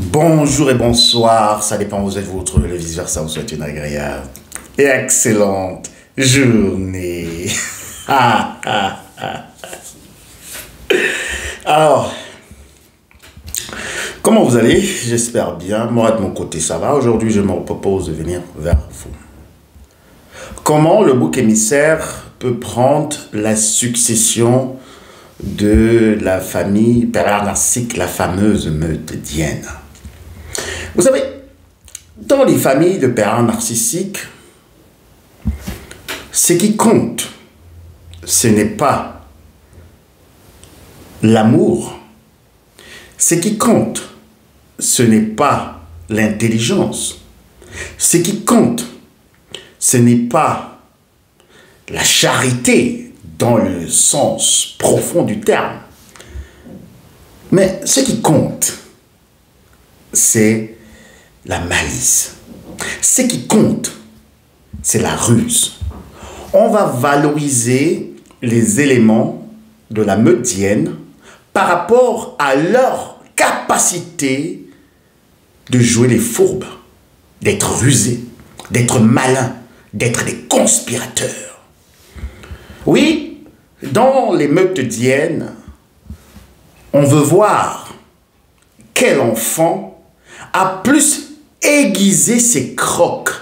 Bonjour et bonsoir, ça dépend où vous êtes, vous retrouvez le vice-versa, vous souhaite une agréable et excellente journée. Alors, comment vous allez? J'espère bien, moi de mon côté ça va. Aujourd'hui je me propose de venir vers vous. Comment le bouc émissaire peut prendre la succession de la famille narcissique, la fameuse meute d'hyènes. Vous savez, dans les familles de pères narcissiques, ce qui compte, ce n'est pas l'amour. Ce qui compte, ce n'est pas l'intelligence. Ce qui compte, ce n'est pas la charité dans le sens profond du terme. Mais ce qui compte, c'est la malice. Ce qui compte, c'est la ruse. On va valoriser les éléments de la meute d'hyènes par rapport à leur capacité de jouer les fourbes, d'être rusés, d'être malins, d'être des conspirateurs. Oui, dans les meutes d'hyènes, on veut voir quel enfant a plus aiguisé ses crocs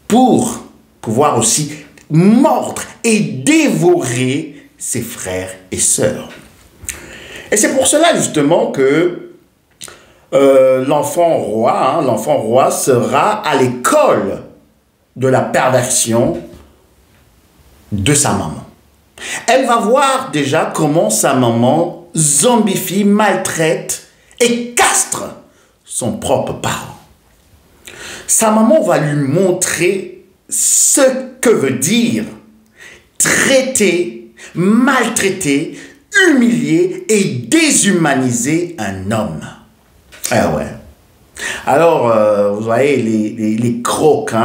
pour pouvoir aussi mordre et dévorer ses frères et sœurs. Et c'est pour cela justement que l'enfant roi sera à l'école de la perversion de sa maman. Elle va voir déjà comment sa maman zombifie, maltraite et castre son propre parent. Sa maman va lui montrer ce que veut dire traiter, maltraiter, humilier et déshumaniser un homme. Ah ouais. Alors, vous voyez les crocs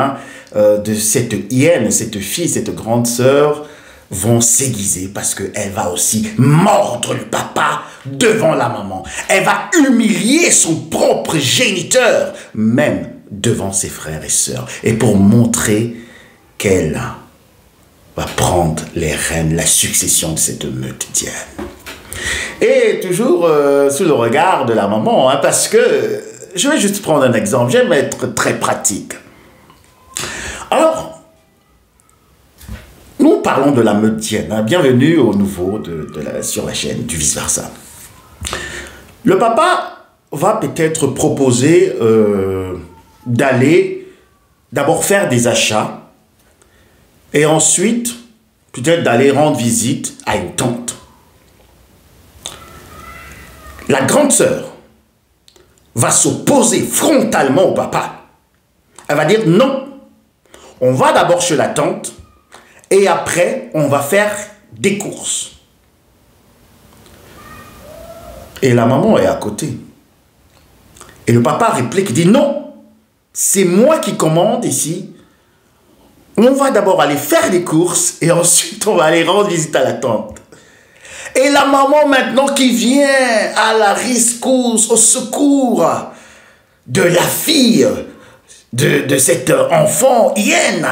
de cette hyène, cette fille, cette grande sœur, vont s'aiguiser parce qu'elle va aussi mordre le papa devant la maman. Elle va humilier son propre géniteur, même devant ses frères et sœurs. Et pour montrer qu'elle va prendre les rênes, la succession de cette meute d'hyènes. Et toujours sous le regard de la maman, parce que, je vais juste prendre un exemple, j'aime être très pratique. Alors, nous parlons de la meute d'hyènes. Bienvenue au nouveau sur la chaîne du vice-versa. Le papa va peut-être proposer d'aller d'abord faire des achats et ensuite peut-être d'aller rendre visite à une tante. La grande sœur va s'opposer frontalement au papa. Elle va dire non, on va d'abord chez la tante et après on va faire des courses. Et la maman est à côté. Et le papa réplique, dit non, c'est moi qui commande ici. On va d'abord aller faire des courses et ensuite on va aller rendre visite à la tante. Et la maman maintenant qui vient à la rescousse, au secours de la fille, de cet enfant hyène,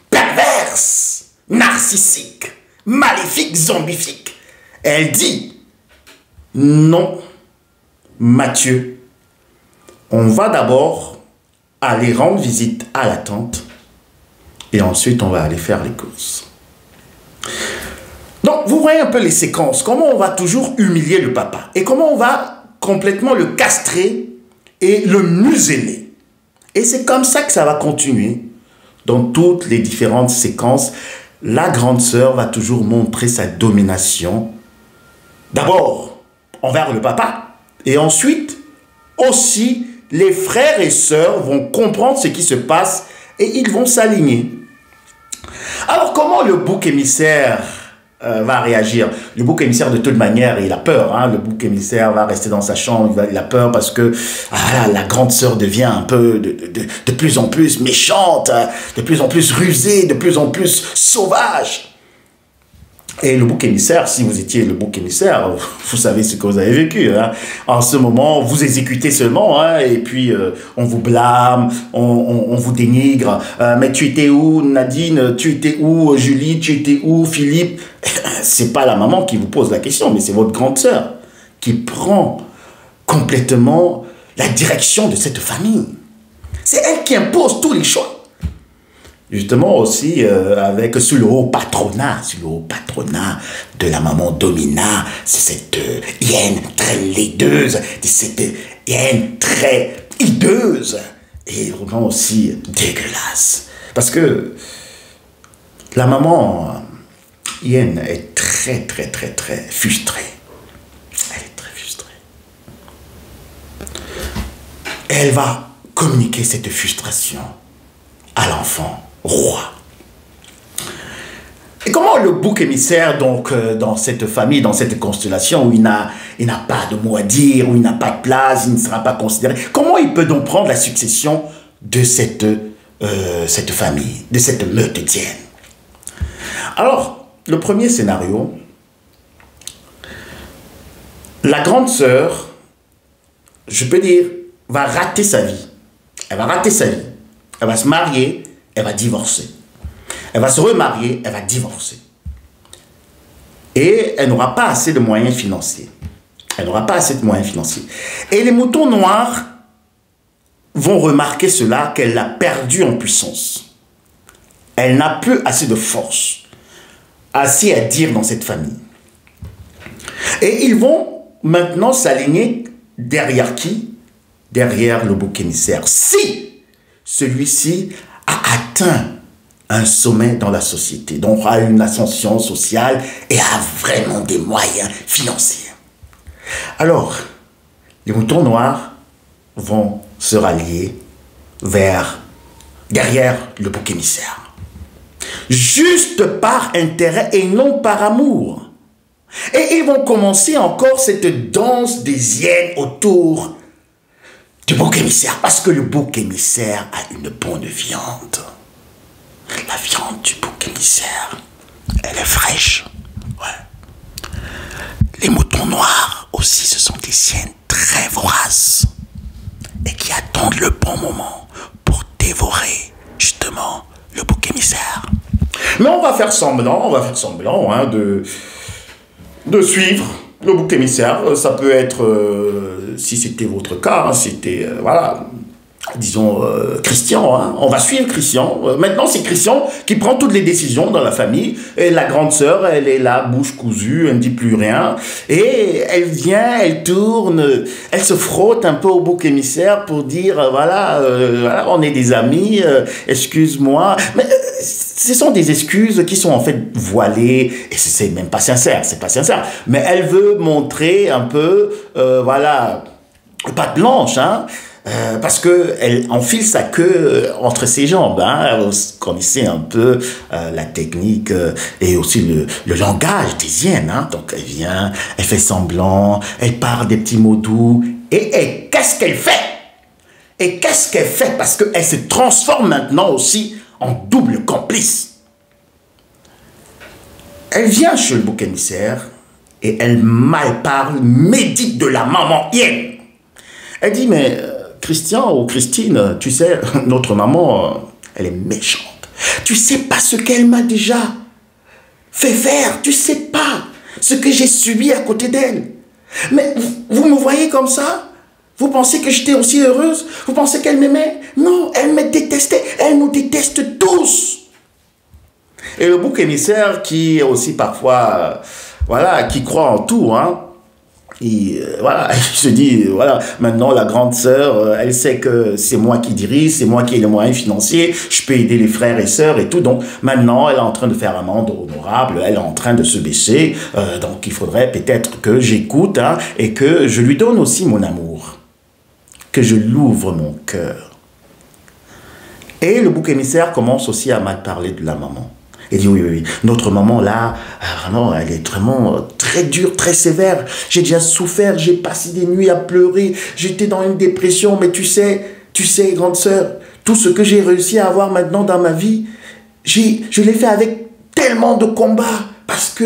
perverse, narcissique, maléfique, zombifique. Elle dit, non, Mathieu, on va d'abord aller rendre visite à la tante et ensuite on va aller faire les courses. Donc, vous voyez un peu les séquences, comment on va toujours humilier le papa et comment on va complètement le castrer et le museler. Et c'est comme ça que ça va continuer dans toutes les différentes séquences. La grande sœur va toujours montrer sa domination, d'abord envers le papa et ensuite aussi les frères et sœurs vont comprendre ce qui se passe et ils vont s'aligner. Alors, comment le bouc émissaire va réagir? Le bouc émissaire, de toute manière, il a peur. Le bouc émissaire va rester dans sa chambre, il a peur parce que la grande sœur devient un peu de plus en plus méchante, de plus en plus rusée, de plus en plus sauvage. Et le bouc émissaire, si vous étiez le bouc émissaire, vous savez ce que vous avez vécu. Hein. En ce moment, vous exécutez seulement, hein, et puis on vous blâme, on vous dénigre. Mais tu étais où, Nadine? Tu étais où, Julie? Tu étais où, Philippe? C'est pas la maman qui vous pose la question, mais c'est votre grande sœur qui prend complètement la direction de cette famille. C'est elle qui impose tous les choix. Justement aussi sous le haut patronat de la maman Domina, c'est cette hyène très laideuse, cette hyène très hideuse et vraiment aussi dégueulasse. Parce que la maman hyène est très frustrée. Elle est très frustrée. Elle va communiquer cette frustration à l'enfant roi. Et comment le bouc émissaire, donc, dans cette famille, dans cette constellation où il n'a pas de mot à dire, où il n'a pas de place, il ne sera pas considéré, comment il peut donc prendre la succession de cette famille, de cette meute hyène? Alors, le premier scénario, la grande sœur, je peux dire, va rater sa vie. Elle va rater sa vie. Elle va se marier, elle va divorcer. Elle va se remarier, elle va divorcer. Et elle n'aura pas assez de moyens financiers. Elle n'aura pas assez de moyens financiers. Et les moutons noirs vont remarquer cela, qu'elle a perdu en puissance. Elle n'a plus assez de force, assez à dire dans cette famille. Et ils vont maintenant s'aligner derrière qui? Derrière le bouc émissaire. Si celui-ci a atteint un sommet dans la société, donc a une ascension sociale et a vraiment des moyens financiers. Alors, les moutons noirs vont se rallier derrière le bouc émissaire. Juste par intérêt et non par amour. Et ils vont commencer encore cette danse des hyènes autour du bouc émissaire, parce que le bouc émissaire a une bonne viande. La viande du bouc émissaire, elle est fraîche. Ouais. Les moutons noirs aussi, ce sont des hyènes très voraces et qui attendent le bon moment pour dévorer justement le bouc émissaire. Mais on va faire semblant hein, de suivre le bouc émissaire. Ça peut être, si c'était votre cas, hein, c'était, voilà, disons, Christian. Hein. On va suivre Christian. Maintenant, c'est Christian qui prend toutes les décisions dans la famille. Et la grande sœur, elle est là, bouche cousue, elle ne dit plus rien. Et elle vient, elle tourne, elle se frotte un peu au bouc émissaire pour dire, voilà, on est des amis, excuse-moi. Mais ce sont des excuses qui sont en fait voilées, et c'est même pas sincère, c'est pas sincère. Mais elle veut montrer un peu, voilà, patte blanche, hein. Parce qu'elle enfile sa queue entre ses jambes. Hein. Vous connaissez un peu la technique et aussi le langage des hyènes. Hein. Donc elle vient, elle fait semblant, elle parle des petits mots doux. Et qu'est-ce qu'elle fait? Et qu'est-ce qu'elle fait? Parce qu'elle se transforme maintenant aussi en double complice. Elle vient chez le bouc émissaire et elle mal parle, médite de la maman hyène. Elle dit, mais Christian ou Christine, tu sais, notre maman, elle est méchante. Tu sais pas ce qu'elle m'a déjà fait faire. Tu sais pas ce que j'ai subi à côté d'elle. Mais vous me voyez comme ça? Vous pensez que j'étais aussi heureuse? Vous pensez qu'elle m'aimait? Non, elle me détestait. Elle nous déteste tous. Et le bouc émissaire qui est aussi parfois, voilà, qui croit en tout, hein. Voilà, il se dit, voilà, maintenant la grande sœur, elle sait que c'est moi qui dirige, c'est moi qui ai les moyens financiers, je peux aider les frères et sœurs et tout. Donc maintenant, elle est en train de faire amende honorable, elle est en train de se baisser. Donc il faudrait peut-être que j'écoute, hein, et que je lui donne aussi mon amour, que je l'ouvre mon cœur. Et le bouc émissaire commence aussi à mal parler de la maman. Il dit, oui, notre maman là, vraiment, elle est vraiment très dure, très sévère. J'ai déjà souffert, j'ai passé des nuits à pleurer, j'étais dans une dépression, mais tu sais, grande sœur, tout ce que j'ai réussi à avoir maintenant dans ma vie, je l'ai fait avec tellement de combats, parce que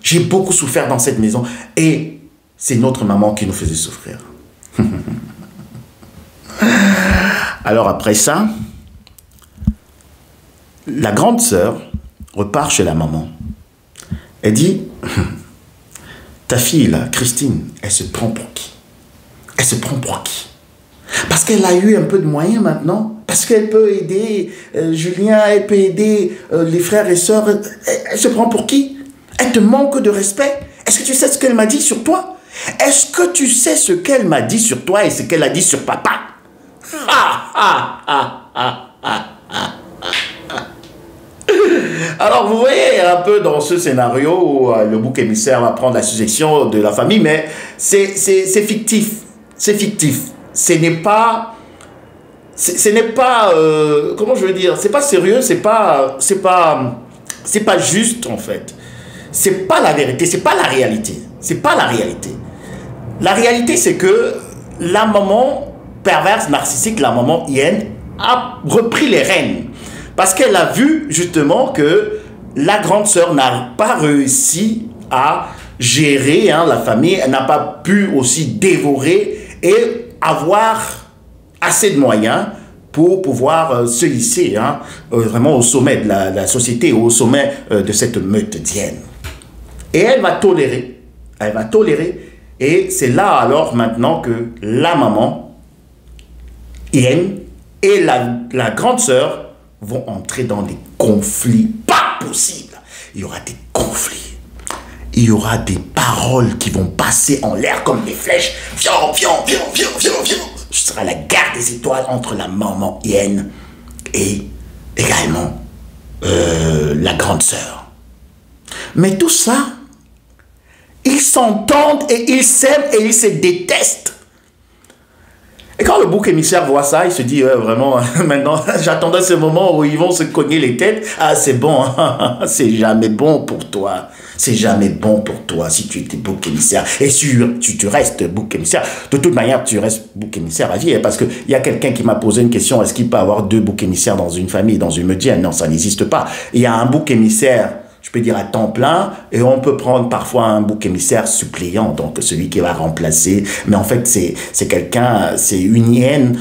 j'ai beaucoup souffert dans cette maison. Et c'est notre maman qui nous faisait souffrir. Alors après ça, la grande sœur repart chez la maman. Elle dit, ta fille là, Christine, elle se prend pour qui? Elle se prend pour qui? Parce qu'elle a eu un peu de moyens maintenant. Parce qu'elle peut aider Julien, elle peut aider les frères et sœurs. Elle se prend pour qui? Elle te manque de respect. Est-ce que tu sais ce qu'elle m'a dit sur toi? Est-ce que tu sais ce qu'elle m'a dit sur toi et ce qu'elle a dit sur papa? Alors vous voyez un peu dans ce scénario où le bouc émissaire va prendre la succession de la famille, mais c'est fictif. C'est fictif. Ce n'est pas... Ce n'est pas... comment je veux dire? C'est pas sérieux, c'est pas juste en fait. C'est pas la vérité, c'est pas la réalité. C'est pas la réalité. La réalité, c'est que la maman perverse, narcissique, la maman hyène, a repris les rênes. Parce qu'elle a vu justement que la grande sœur n'a pas réussi à gérer la famille. Elle n'a pas pu aussi dévorer et avoir assez de moyens pour pouvoir se hisser vraiment au sommet de la société, au sommet de cette meute d'hyènes. Et elle va tolérer. Elle va tolérer. Et c'est là alors maintenant que la maman hyène et la grande sœur vont entrer dans des conflits pas possibles. Il y aura des conflits. Il y aura des paroles qui vont passer en l'air comme des flèches. Viens, viens, viens, viens, viens, viens. Ce sera la guerre des étoiles entre la maman hyène et également la grande sœur. Mais tout ça, ils s'entendent et ils s'aiment et ils se détestent. Et quand le bouc émissaire voit ça, il se dit, vraiment, maintenant, j'attendais ce moment où ils vont se cogner les têtes. Ah, c'est bon, c'est jamais bon pour toi. C'est jamais bon pour toi si tu étais bouc émissaire. Et si tu restes bouc émissaire, de toute manière, tu restes bouc émissaire à vie. Parce qu'il y a quelqu'un qui m'a posé une question, est-ce qu'il peut avoir 2 boucs émissaires dans une famille, dans une meute? Non, ça n'existe pas. Il y a un bouc émissaire, je peux dire à temps plein, et on peut prendre parfois un bouc émissaire suppléant, donc celui qui va remplacer. Mais en fait, c'est quelqu'un, c'est une hyène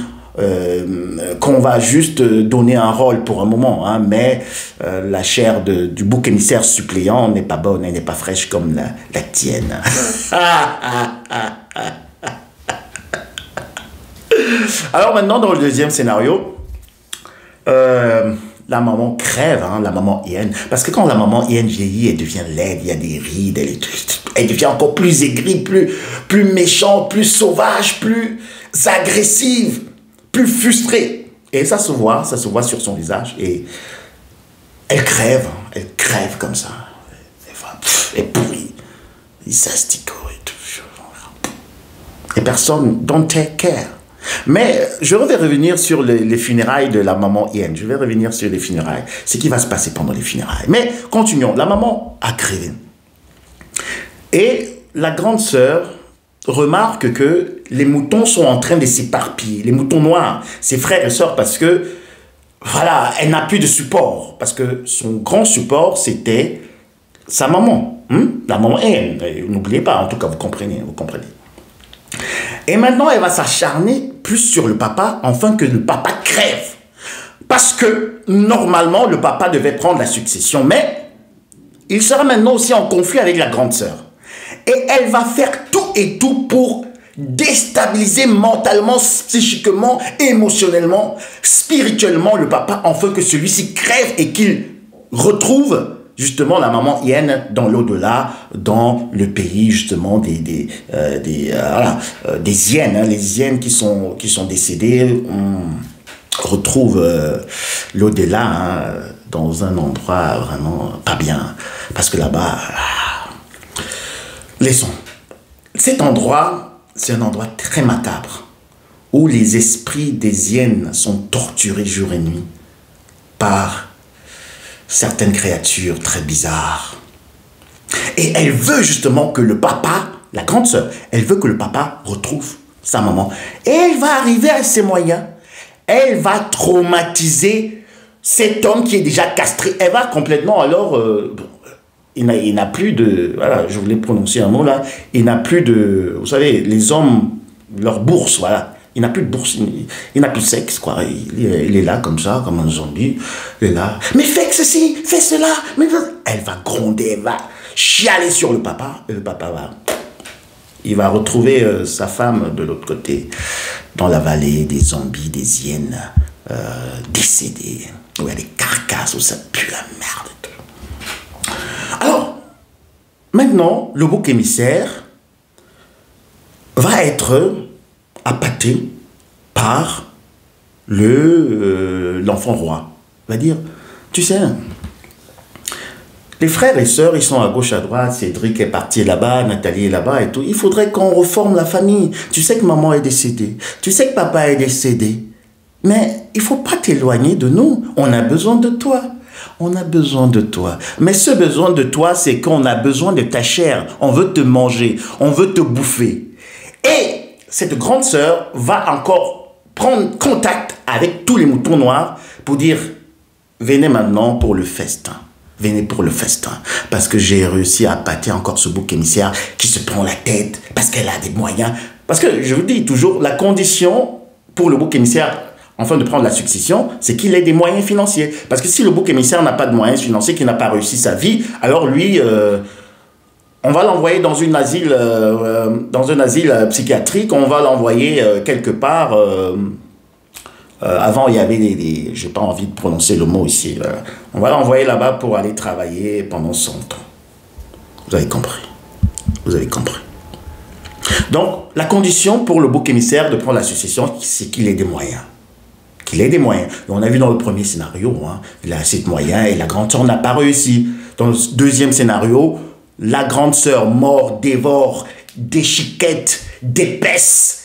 qu'on va juste donner un rôle pour un moment, mais la chair du bouc émissaire suppléant n'est pas bonne, elle n'est pas fraîche comme la tienne. Alors maintenant, dans le deuxième scénario, la maman crève, la maman hyène. Parce que quand la maman hyène vieillit, elle devient laide, il y a des rides, elle devient encore plus aigrie, plus méchante, plus sauvage, plus agressive, plus frustrée. Et ça se voit sur son visage. Et elle crève comme ça. Elle pourrit, il s'asticot et tout. Et personne don't take care. Mais je vais revenir sur les funérailles de la maman hyène. Je vais revenir sur les funérailles. Ce qui va se passer pendant les funérailles. Mais continuons. La maman a créé. Et la grande sœur remarque que les moutons sont en train de s'éparpiller. Les moutons noirs, ses frères et sœurs, parce que, voilà, elle n'a plus de support. Parce que son grand support, c'était sa maman. La maman hyène. N'oubliez pas, en tout cas, vous comprenez. Et maintenant, elle va s'acharner plus sur le papa, afin que le papa crève. Parce que, normalement, le papa devait prendre la succession, mais il sera maintenant aussi en conflit avec la grande sœur. Et elle va faire tout et tout pour déstabiliser mentalement, psychiquement, émotionnellement, spirituellement le papa, afin que celui-ci crève et qu'il retrouve justement la maman hyène dans l'au-delà, dans le pays justement des hyènes, les hyènes qui sont décédées. On retrouve l'au-delà dans un endroit vraiment pas bien, parce que là-bas, laissons. Cet endroit, c'est un endroit très macabre, où les esprits des hyènes sont torturés jour et nuit par certaines créatures très bizarres. Et elle veut justement que le papa, la grande sœur, elle veut que le papa retrouve sa maman. Et elle va arriver à ses moyens. Elle va traumatiser cet homme qui est déjà castré. Elle va complètement alors il n'a plus de... Voilà, je voulais prononcer un mot là. Il n'a plus de... Vous savez, les hommes, leur bourse, voilà. Il n'a plus de bourse, il n'a plus de sexe, quoi. Il est là comme ça, comme un zombie. Il est là. Mais fais ceci, fais cela. Mais... Elle va gronder, elle va chialer sur le papa. Et le papa va... Il va retrouver sa femme de l'autre côté, dans la vallée des zombies, des hyènes décédées, où il y a des carcasses, où ça pue la merde. Alors, maintenant, le bouc émissaire va être appâté par l'enfant roi. Il va dire, tu sais, les frères et sœurs, ils sont à gauche, à droite, Cédric est parti là-bas, Nathalie est là-bas et tout. Il faudrait qu'on reforme la famille. Tu sais que maman est décédée. Tu sais que papa est décédé. Mais il ne faut pas t'éloigner de nous. On a besoin de toi. On a besoin de toi. Mais ce besoin de toi, c'est qu'on a besoin de ta chair. On veut te manger. On veut te bouffer. Et cette grande sœur va encore prendre contact avec tous les moutons noirs pour dire, venez maintenant pour le festin. Venez pour le festin. Parce que j'ai réussi à appâter encore ce bouc émissaire qui se prend la tête parce qu'elle a des moyens. Parce que je vous dis toujours, la condition pour le bouc émissaire, enfin de prendre la succession, c'est qu'il ait des moyens financiers. Parce que si le bouc émissaire n'a pas de moyens financiers, qu'il n'a pas réussi sa vie, alors lui, on va l'envoyer dans un asile psychiatrique, on va l'envoyer quelque part... avant, il y avait j'ai pas envie de prononcer le mot ici. On va l'envoyer là-bas pour aller travailler pendant 100 ans. Vous avez compris. Vous avez compris. Donc, la condition pour le bouc émissaire de prendre la succession, c'est qu'il ait des moyens. Qu'il ait des moyens. Et on a vu dans le premier scénario, hein, il a assez de moyens et la grande sœur n'a pas réussi. Dans le deuxième scénario, la grande sœur mord, dévore, déchiquette, d'épaisse,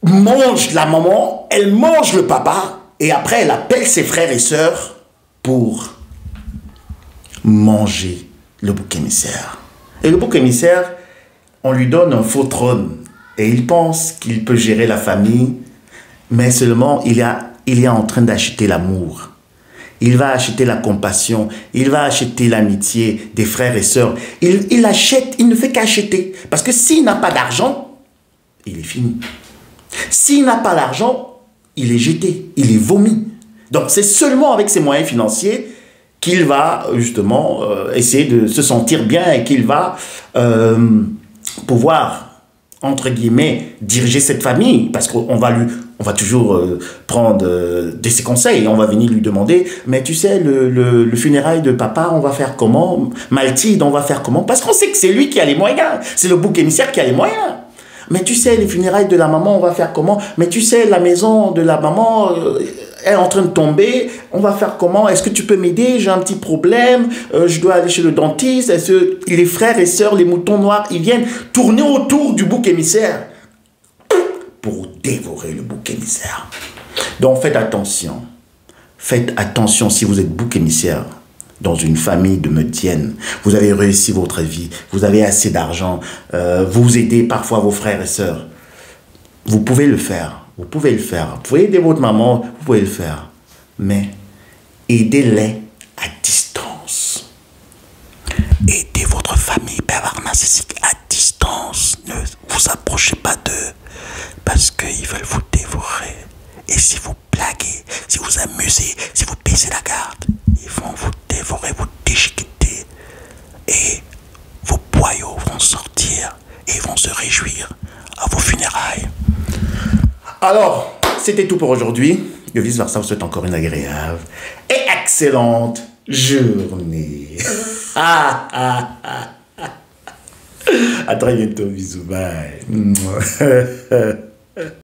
mange la maman, elle mange le papa, et après elle appelle ses frères et sœurs pour manger le bouc émissaire. Et le bouc émissaire, on lui donne un faux trône, et il pense qu'il peut gérer la famille, mais seulement il est en train d'acheter l'amour. Il va acheter la compassion, il va acheter l'amitié des frères et sœurs. Il achète, il ne fait qu'acheter, parce que s'il n'a pas d'argent, il est fini. S'il n'a pas l'argent, il est jeté, il est vomi. Donc c'est seulement avec ses moyens financiers qu'il va justement essayer de se sentir bien et qu'il va pouvoir, entre guillemets, diriger cette famille. Parce qu'on va toujours prendre de ses conseils. On va venir lui demander, mais tu sais, le funérail de papa, on va faire comment? Maltide, on va faire comment? Parce qu'on sait que c'est lui qui a les moyens. C'est le bouc émissaire qui a les moyens. Mais tu sais, les funérailles de la maman, on va faire comment? Mais tu sais, la maison de la maman est en train de tomber. On va faire comment? Est-ce que tu peux m'aider? J'ai un petit problème. Je dois aller chez le dentiste. Est-ce que les frères et sœurs, les moutons noirs, ils viennent tourner autour du bouc émissaire pour dévorer le bouc émissaire. Donc faites attention. Faites attention si vous êtes bouc émissaire dans une famille de meutiennes, vous avez réussi votre vie, vous avez assez d'argent, vous aidez parfois vos frères et sœurs. Vous pouvez le faire, vous pouvez le faire. Vous pouvez aider votre maman, vous pouvez le faire. Mais aidez-les à distance. Aidez votre famille pervers narcissique à distance. Ne vous approchez pas d'eux parce qu'ils veulent vous dévorer. Et si vous blaguez, si vous amusez, si vous baissez la garde, ils vont vous dévorer, vous déchiqueter. Et vos boyaux vont sortir et vont se réjouir à vos funérailles. Alors, c'était tout pour aujourd'hui. Que vice versa vous souhaite encore une agréable et excellente journée. À très bientôt. Bisous. Bye.